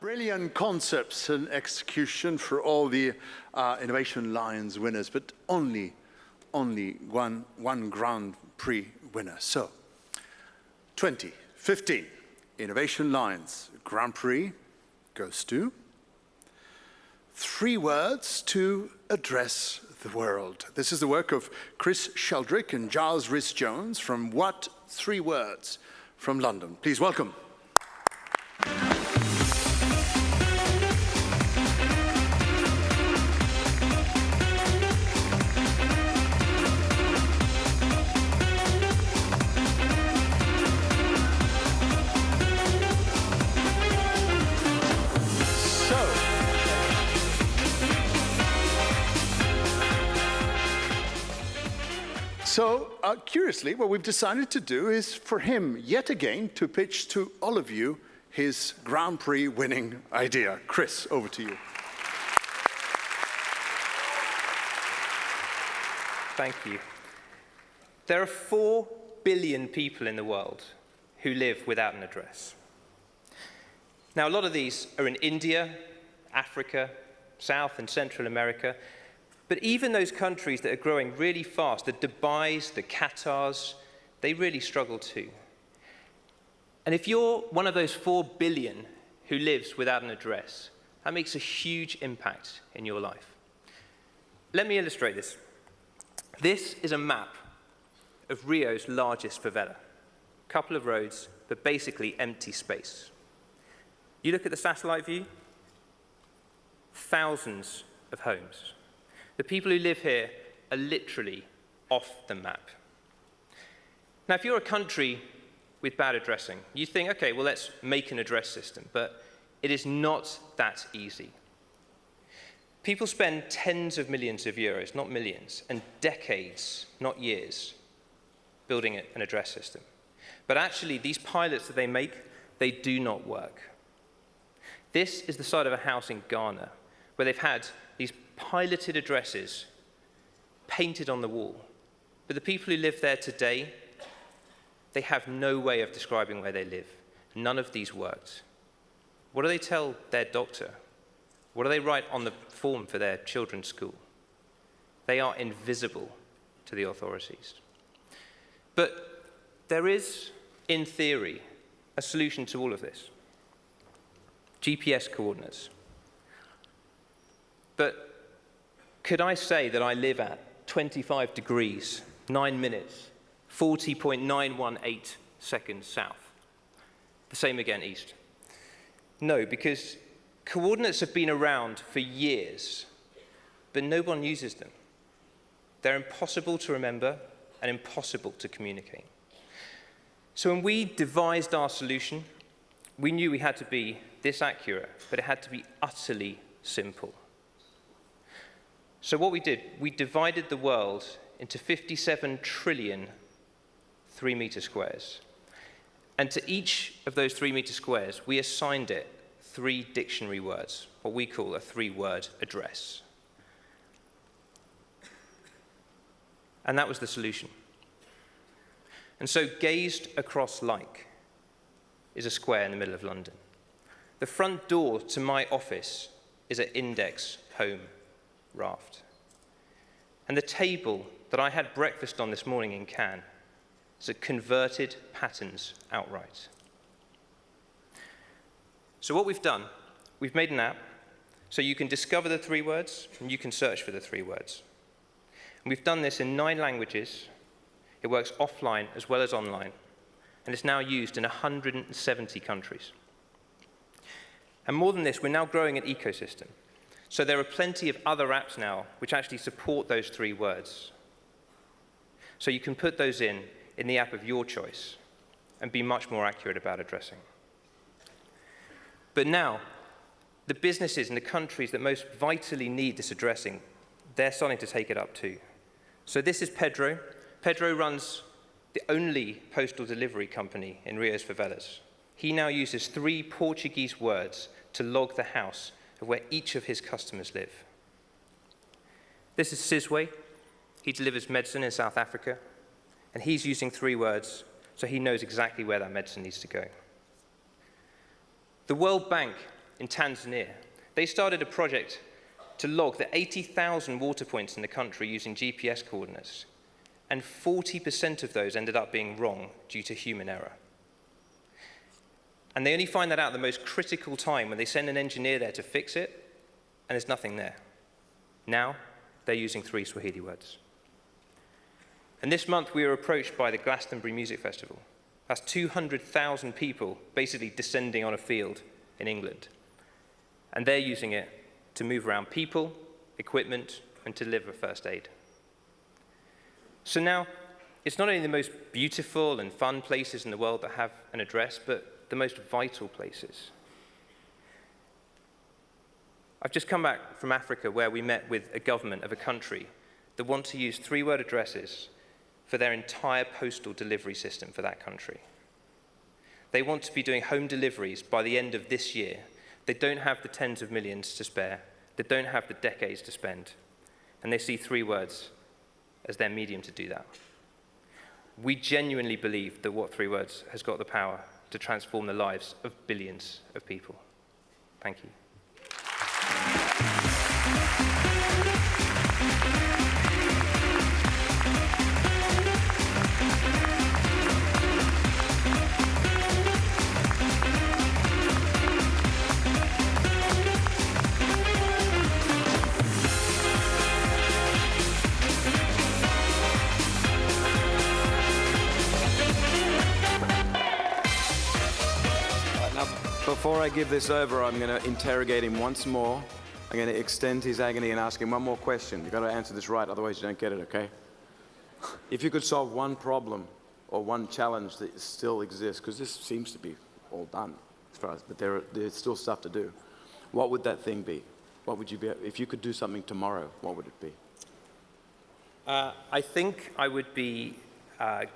Brilliant concepts and execution for all the Innovation Lions winners, but only one Grand Prix winner. So, 2015 Innovation Lions Grand Prix goes to 3 words to address the world. This is the work of Chris Sheldrick and Giles Rhys-Jones from what3words from London. Please welcome. So, curiously, what we've decided to do is for him, yet again, to pitch to all of you his Grand Prix winning idea. Chris, over to you. Thank you. There are 4 billion people in the world who live without an address. Now, a lot of these are in India, Africa, South and Central America. But even those countries that are growing really fast, the Dubais, the Qatars, they really struggle too. And if you're one of those 4 billion who lives without an address, that makes a huge impact in your life. Let me illustrate this. This is a map of Rio's largest favela. A couple of roads, but basically empty space. You look at the satellite view, thousands of homes. The people who live here are literally off the map. Now, if you're a country with bad addressing, you think, okay, well, let's make an address system, but it is not that easy. People spend tens of millions of euros, not millions, and decades, not years, building an address system. But actually, these pilots that they make, they do not work. This is the side of a house in Ghana, where they've had these piloted addresses painted on the wall. But the people who live there today, they have no way of describing where they live. None of these worked. What do they tell their doctor? What do they write on the form for their children's school? They are invisible to the authorities. But there is, in theory, a solution to all of this. GPS coordinates. But could I say that I live at 25 degrees, 9 minutes, 40.918 seconds south? The same again east. No, because coordinates have been around for years, but no one uses them. They're impossible to remember and impossible to communicate. So when we devised our solution, we knew we had to be this accurate, but it had to be utterly simple. So what we did, we divided the world into 57 trillion 3-meter squares. And to each of those 3-meter squares, we assigned it 3 dictionary words, what we call a 3-word address. And that was the solution. And so gazed across like is a square in the middle of London. The front door to my office is at Index Home Raft. And the table that I had breakfast on this morning in Cannes is at Converted Patterns Outright. So what we've done, we've made an app so you can discover the 3 words and you can search for the 3 words. And we've done this in 9 languages. It works offline as well as online. And it's now used in 170 countries. And more than this, we're now growing an ecosystem. So there are plenty of other apps now which actually support those 3 words. So you can put those in the app of your choice and be much more accurate about addressing. But now, the businesses in the countries that most vitally need this addressing, they're starting to take it up too. So this is Pedro. Pedro runs the only postal delivery company in Rio's favelas. He now uses 3 Portuguese words to log the house of where each of his customers live. This is Sizwe. He delivers medicine in South Africa, and he's using 3 words, so he knows exactly where that medicine needs to go. The World Bank in Tanzania. They started a project to log the 80,000 water points in the country using GPS coordinates, and 40% of those ended up being wrong due to human error. And they only find that out at the most critical time when they send an engineer there to fix it, and there's nothing there. Now, they're using 3 Swahili words. And this month, we were approached by the Glastonbury Music Festival. That's 200,000 people basically descending on a field in England. And they're using it to move around people, equipment, and to deliver first aid. So now, it's not only the most beautiful and fun places in the world that have an address, but the most vital places. I've just come back from Africa, where we met with a government of a country that want to use 3-word addresses for their entire postal delivery system for that country. They want to be doing home deliveries by the end of this year. They don't have the tens of millions to spare. They don't have the decades to spend. And they see 3 words as their medium to do that. We genuinely believe that what3words has got the power to transform the lives of billions of people. Thank you. Before I give this over, I'm going to interrogate him once more. I'm going to extend his agony and ask him one more question. You've got to answer this right, otherwise you don't get it, okay? If you could solve one problem or one challenge that still exists, because this seems to be all done, as far as, but there's still stuff to do, what would that thing be? What would you be, if you could do something tomorrow, what would it be? I think I would be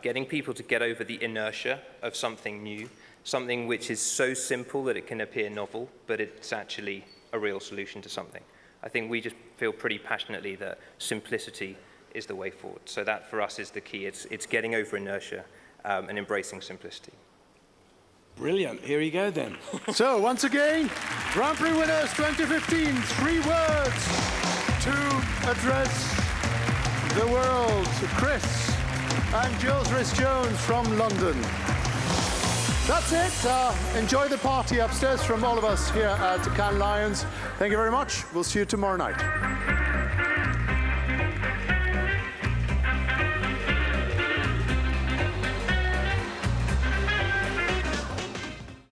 getting people to get over the inertia of something new, something which is so simple that it can appear novel, but it's actually a real solution to something. I think we just feel pretty passionately that simplicity is the way forward. So that, for us, is the key. It's getting over inertia and embracing simplicity. Brilliant. Here you go, then. So, once again, Grand Prix winners 2015, 3 words to address the world. Chris and Jules Rhys-Jones from London. That's it. Enjoy the party upstairs from all of us here at Cannes Lions. Thank you very much. We'll see you tomorrow night.